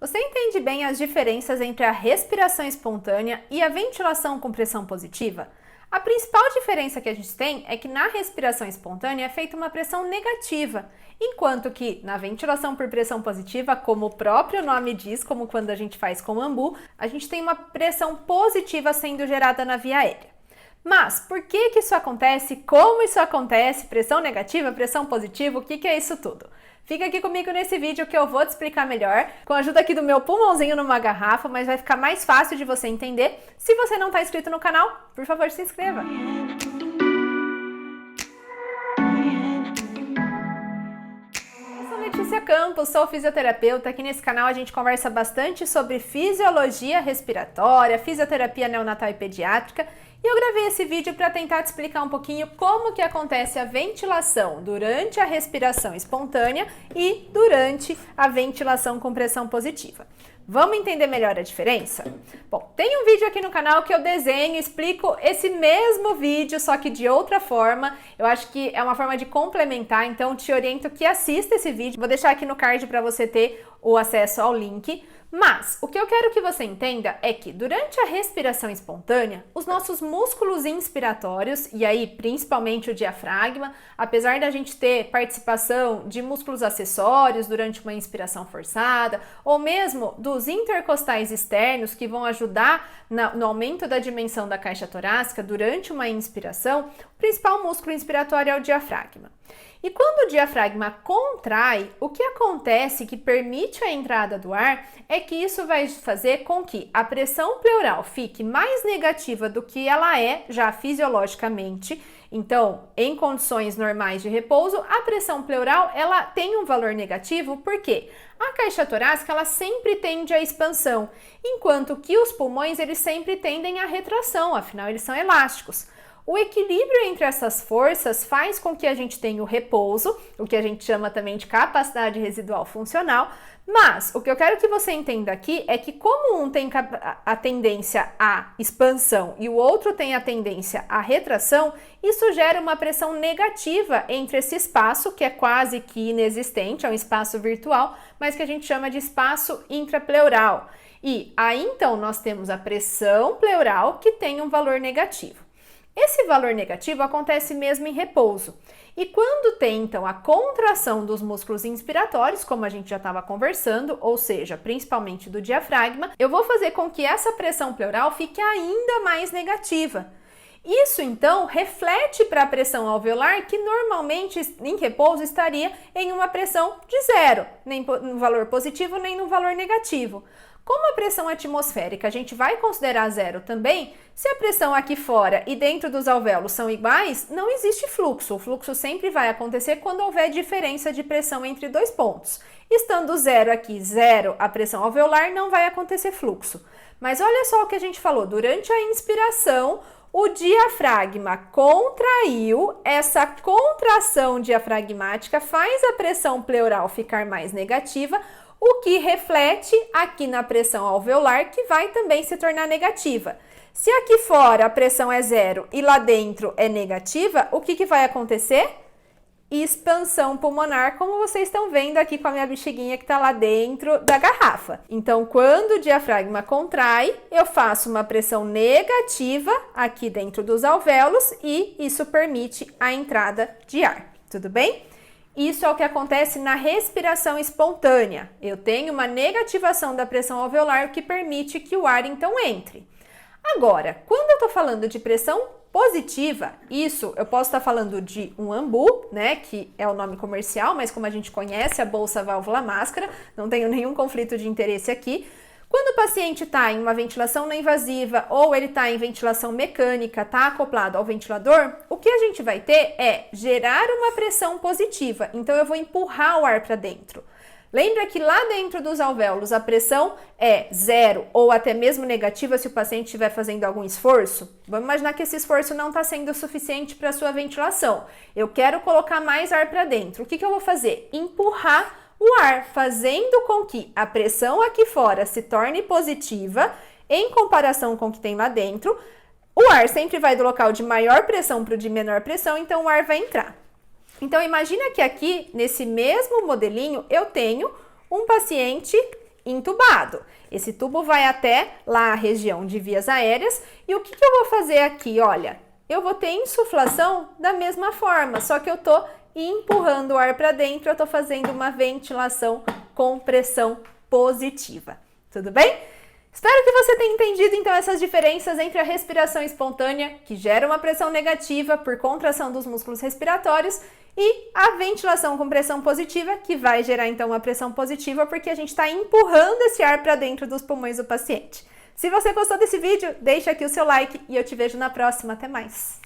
Você entende bem as diferenças entre a respiração espontânea e a ventilação com pressão positiva? A principal diferença que a gente tem é que na respiração espontânea é feita uma pressão negativa, enquanto que na ventilação por pressão positiva, como o próprio nome diz, como quando a gente faz com o ambu, a gente tem uma pressão positiva sendo gerada na via aérea. Mas por que isso acontece? Como isso acontece? Pressão negativa, pressão positiva, o que é isso tudo? Fica aqui comigo nesse vídeo que eu vou te explicar melhor, com a ajuda aqui do meu pulmãozinho numa garrafa, mas vai ficar mais fácil de você entender. Se você não está inscrito no canal, por favor, se inscreva! Eu sou Letícia Campos, sou fisioterapeuta. Aqui nesse canal a gente conversa bastante sobre fisiologia respiratória, fisioterapia neonatal e pediátrica. E eu gravei esse vídeo para tentar te explicar um pouquinho como que acontece a ventilação durante a respiração espontânea e durante a ventilação com pressão positiva. Vamos entender melhor a diferença? Bom, tem um vídeo aqui no canal que eu desenho e explico esse mesmo vídeo, só que de outra forma. Eu acho que é uma forma de complementar, então te oriento que assista esse vídeo. Vou deixar aqui no card para você ter o acesso ao link. Mas o que eu quero que você entenda é que durante a respiração espontânea, os nossos músculos inspiratórios, e aí principalmente o diafragma, apesar da gente ter participação de músculos acessórios durante uma inspiração forçada, ou mesmo dos intercostais externos que vão ajudar no aumento da dimensão da caixa torácica durante uma inspiração, o principal músculo inspiratório é o diafragma. E quando o diafragma contrai, o que acontece que permite a entrada do ar é que isso vai fazer com que a pressão pleural fique mais negativa do que ela é já fisiologicamente. Então, em condições normais de repouso, a pressão pleural ela tem um valor negativo porque a caixa torácica ela sempre tende à expansão, enquanto que os pulmões eles sempre tendem à retração, afinal eles são elásticos. O equilíbrio entre essas forças faz com que a gente tenha o repouso, o que a gente chama também de capacidade residual funcional, mas o que eu quero que você entenda aqui é que como um tem a tendência à expansão e o outro tem a tendência à retração, isso gera uma pressão negativa entre esse espaço, que é quase que inexistente, é um espaço virtual, mas que a gente chama de espaço intrapleural. E aí então nós temos a pressão pleural que tem um valor negativo. Esse valor negativo acontece mesmo em repouso. E quando tem, então, a contração dos músculos inspiratórios, como a gente já estava conversando, ou seja, principalmente do diafragma, eu vou fazer com que essa pressão pleural fique ainda mais negativa. Isso, então, reflete para a pressão alveolar, que normalmente em repouso estaria em uma pressão de zero, nem no valor positivo, nem no valor negativo. Como a pressão atmosférica a gente vai considerar zero também, se a pressão aqui fora e dentro dos alvéolos são iguais, não existe fluxo. O fluxo sempre vai acontecer quando houver diferença de pressão entre dois pontos. Estando zero aqui, zero a pressão alveolar, não vai acontecer fluxo. Mas olha só o que a gente falou, durante a inspiração, o diafragma contraiu, essa contração diafragmática faz a pressão pleural ficar mais negativa, o que reflete aqui na pressão alveolar, que vai também se tornar negativa. Se aqui fora a pressão é zero e lá dentro é negativa, o que vai acontecer? Expansão pulmonar, como vocês estão vendo aqui com a minha bexiguinha que está lá dentro da garrafa. Então, quando o diafragma contrai, eu faço uma pressão negativa aqui dentro dos alvéolos e isso permite a entrada de ar, tudo bem? Isso é o que acontece na respiração espontânea. Eu tenho uma negativação da pressão alveolar, o que permite que o ar então entre. Agora, quando eu estou falando de pressão positiva, isso eu posso estar falando de um ambu, né, que é o nome comercial, mas como a gente conhece a bolsa válvula máscara, não tenho nenhum conflito de interesse aqui. Quando o paciente está em uma ventilação não invasiva ou ele está em ventilação mecânica, está acoplado ao ventilador, o que a gente vai ter é gerar uma pressão positiva. Então, eu vou empurrar o ar para dentro. Lembra que lá dentro dos alvéolos a pressão é zero ou até mesmo negativa se o paciente estiver fazendo algum esforço? Vamos imaginar que esse esforço não está sendo suficiente para a sua ventilação. Eu quero colocar mais ar para dentro. O que eu vou fazer? Empurrar o ar, fazendo com que a pressão aqui fora se torne positiva em comparação com o que tem lá dentro. O ar sempre vai do local de maior pressão para o de menor pressão, então o ar vai entrar. Então imagina que aqui, nesse mesmo modelinho, eu tenho um paciente entubado. Esse tubo vai até lá a região de vias aéreas. E o que eu vou fazer aqui? Olha, eu vou ter insuflação da mesma forma, só que eu tô empurrando o ar para dentro, eu tô fazendo uma ventilação com pressão positiva. Tudo bem? Espero que você tenha entendido então essas diferenças entre a respiração espontânea, que gera uma pressão negativa por contração dos músculos respiratórios, e a ventilação com pressão positiva, que vai gerar então uma pressão positiva porque a gente está empurrando esse ar para dentro dos pulmões do paciente. Se você gostou desse vídeo, deixa aqui o seu like e eu te vejo na próxima. Até mais!